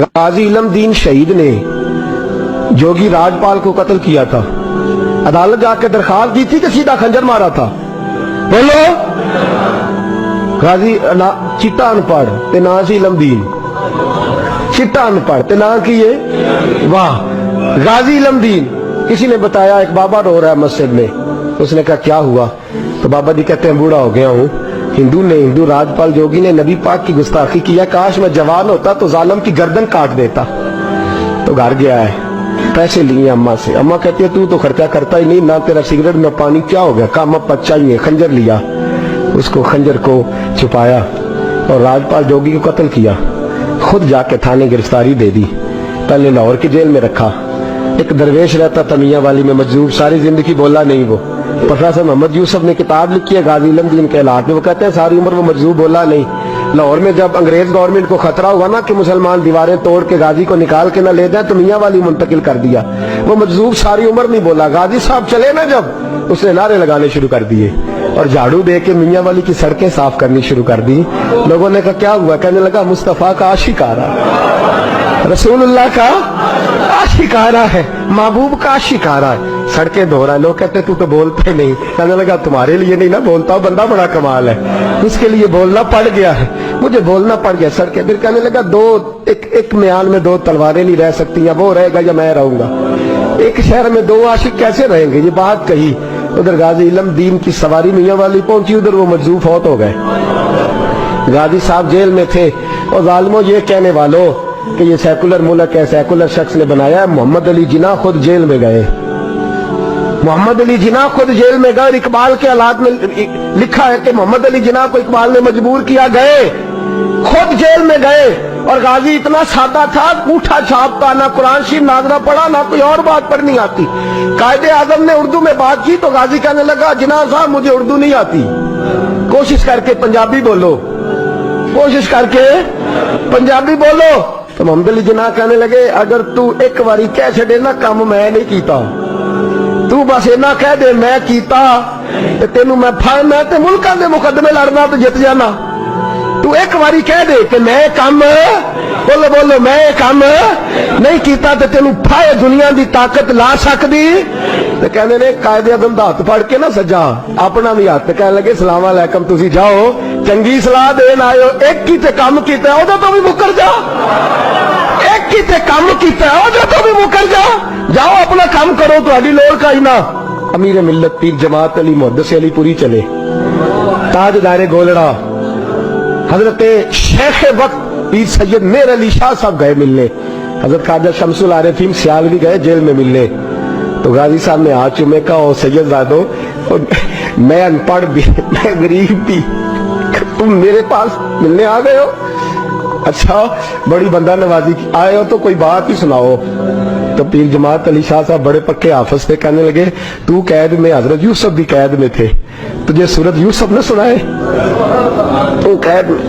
غازی علم دین شہید نے جوگی راجپال کو قتل کیا تھا، عدالت جا کے درخواست دی تھی کہ سیدھا خنجر مارا تھا؟ بولو۔ غازی چٹا ان پڑھ تے نا سی علم دین، چٹا ان پڑھ تے نا کیے، واہ غازی علم دین۔ کسی نے بتایا ایک بابا رو رہا ہے مسجد میں، اس نے کہا کیا ہوا؟ تو بابا جی کہتے ہیں بوڑھا ہو گیا ہوں، ہندو راجپال جوگی نے نبی پاک کی گستاخی کیا، کاش میں جوان ہوتا تو ظالم کی گردن کاٹ دیتا۔ تو گھر گیا ہے، پیسے لیے اماں سے، اماں کہتی ہے تو خرچہ کرتا ہی نہیں، نہ تیرا سگریٹ نہ پانی، کیا ہو گیا؟ کام اب چاہیے۔ خنجر لیا، اس کو خنجر کو چھپایا اور راجپال جوگی کو قتل کیا، خود جا کے تھانے گرفتاری دے دی، پہلے لاہور کی جیل میں رکھا۔ ایک درویش رہتا تھا میاں والی میں مجذوب، ساری زندگی بولا نہیں وہ۔ پروفیسر محمد یوسف نے کتاب لکھی ہے غازی علم دین کے حالات میں، وہ کہتے ہیں ساری عمر وہ مجذوب بولا نہیں۔ لاہور میں جب انگریز گورنمنٹ کو خطرہ ہوا نا کہ مسلمان دیواریں توڑ کے غازی کو نکال کے نہ لے جائیں تو میاں والی منتقل کر دیا، وہ مجذوب ساری عمر نہیں بولا۔ غازی صاحب چلے نا جب، اس نے نعرے لگانے شروع کر دیے اور جھاڑو دے کے میاں والی کی سڑکیں صاف کرنی شروع کر دی۔ لوگوں نے کہا کیا ہوا؟ کہنے لگا مصطفیٰ کا عاشق آ رہا ہے، رسول اللہ کا عاشق آ رہا ہے، محبوب کا عاشق آ رہا ہے، سڑکیں دھو رہا ہے۔ لوگ کہتے تو بولتے نہیں۔ کہنے لگا تمہارے لیے نہیں نا بولتا، بندہ بڑا کمال ہے، اس کے لیے بولنا پڑ گیا ہے، مجھے بولنا پڑ گیا سڑکیں۔ پھر کہنے لگا ایک میان میں دو تلواریں نہیں رہ سکتی، یا وہ رہے گا یا میں رہوں گا، ایک شہر میں دو عاشق کیسے رہیں گے؟ یہ بات کہی، ادھر غازی علم دین کی سواری میاں والی پہنچی، ادھر وہ مجذوب فوت ہو گئے۔ غازی صاحب جیل میں تھے، اور ظالموں یہ کہنے والوں کہ یہ سیکولر ملک ہے، سیکولر شخص نے بنایا ہے، محمد علی جناح خود جیل میں گئے، محمد علی جناح خود جیل میں گئے۔ اور اقبال کے حالات میں لکھا ہے کہ محمد علی جناح کو اقبال نے مجبور کیا، گئے خود جیل میں گئے۔ اور غازی اتنا سادہ تھا، انگوٹھا چھاپتا، نہ قرآن شریف ناظرہ پڑھا، نہ کوئی اور بات پڑھنی آتی۔ قائد اعظم نے اردو میں بات کی تو غازی کہنے لگا جناح صاحب مجھے اردو نہیں آتی، کوشش کر کے پنجابی بولو، کوشش کر کے پنجابی بولو۔ تو محمد علی جناح کہنے لگے اگر تو ایک باری کہہ چھڑے نا کام میں نہیں کیتا، تو بس اینا کہہ دے میں کیتا تے تینوں میں پھڑ، میں تے ملکاں دے مقدمے لڑنا تو جت جانا۔ تو ایک باری کہہ دے کہ میں کام، بولو بولو میں کام نہیں کیتا تے تینوں پھائے دنیا دی طاقت لا سکدی۔ تے کہنے نے قائد اعظم دا ہاتھ پھڑ کے نا سجا اپنا بھی ہاتھ، کہنے لگے السلام علیکم تسی جاؤ، چنگی صلاح دین آئے ہو، ایک کی تے کام کیتا ہے او تو بھی مکر جا، ایک کی تے کام کیتا ہے او تو بھی مکر جا، جاؤ اپنا کام کرو، تہاڈی لوڑ کا ہی نہ۔ امیر ملت پیر جماعت علی محدث علی پوری چلے، تاجدار گولڑا حضرت شیخ وقت پیر سید میر علی شاہ صاحب گئے ملنے، حضرت خواجہ شمس العارفین سیالوی گئے جیل میں ملنے۔ تو غازی صاحب نے ہاتھ چومے کہا او سید زادو میں ان پڑھ بھی، میں غریب بھی، تم میرے پاس ملنے آ گئے ہو؟ اچھا بڑی بندہ نوازی کی آئے ہو تو کوئی بات ہی سناؤ۔ تو پیر جماعت علی شاہ صاحب بڑے پکے حافظ تھے، کہنے لگے تو قید میں، حضرت یوسف بھی قید میں تھے، تجھے سورت یوسف نہ سنائے؟ تو قید میں،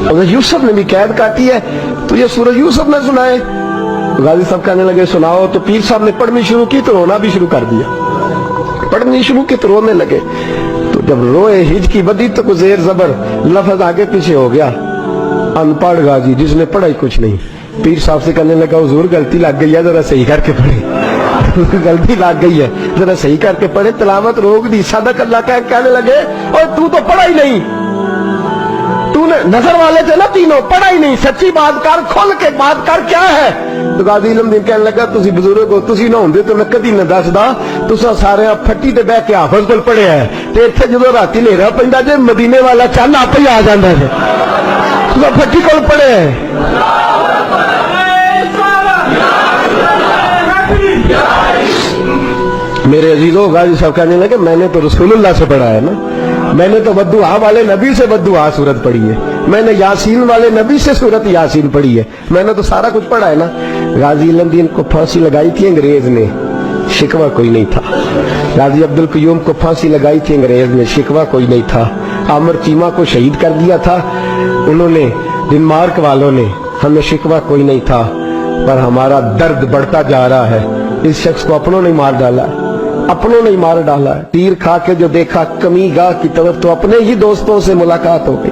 حضرت یوسف نے بھی قید کاٹی ہے، تجھے سورت یوسف نہ سنائے؟ غازی صاحب کہنے لگے سناؤ۔ تو پیر صاحب نے پڑھنی شروع کی تو رونا بھی شروع کر دیا، پڑھنی شروع کی تو رونے لگے۔ تو جب روئے ہج کی بدی تو کوئی زیر زبر لفظ آگے پیچھے ہو گیا، ان پڑھ غازی جس نے پڑھا ہی کچھ نہیں۔ پیر صاحب سے کہنے لگا حضور غلطی لگ گئی ہے، ذرا صحیح کر کے پڑھے، غلطی لگ گئی ہے ذرا صحیح کر کے پڑھے، تلاوت روک دی، صدق اللہ کہنے لگے اور تو پڑھا ہی نہیں، تو نے نظر والے تھے نا تینوں، پڑھا ہی نہیں، سچی بات کر، کھل کے بات کر، کیا ہے؟ تو غازی علم دین کہنے لگا تسی بزرگ ہو، تسی نہ ہوندے تو میں کدی نہ دسدا، تساں سارے پھٹی تے بیٹھ کے حافظ کول پڑھیا ہے، تے ایتھے جدوں راتی ہنیرا پیندا جے مدینے والا چن آپ ہی آ جاندا ہے، تساں پھٹی کول پڑھے ہے۔ میرے عزیزوں غازی صاحب کہنے لگے میں نے تو رسول اللہ سے پڑھا ہے نا، میں نے تو بددعا والے نبی سے بددعا سورت پڑھی ہے، میں نے یاسین والے نبی سے سورت یاسین پڑھی ہے، میں نے تو سارا کچھ پڑھا ہے نا۔ غازی علم دین کو پھانسی لگائی تھی انگریز نے، شکوہ کوئی نہیں تھا۔ غازی عبدالقیوم کو پھانسی لگائی تھی انگریز نے، شکوہ کوئی نہیں تھا۔ عامر چیمہ کو شہید کر دیا تھا انہوں نے، ڈنمارک والوں نے، ہمیں شکوہ کوئی نہیں تھا، پر ہمارا درد بڑھتا جا رہا ہے۔ اس شخص کو اپنوں نے مار ڈالا، اپنوں نے مار ڈالا، تیر کھا کے جو دیکھا کمی گاہ کی طرف تو اپنے ہی دوستوں سے ملاقات ہو گئی،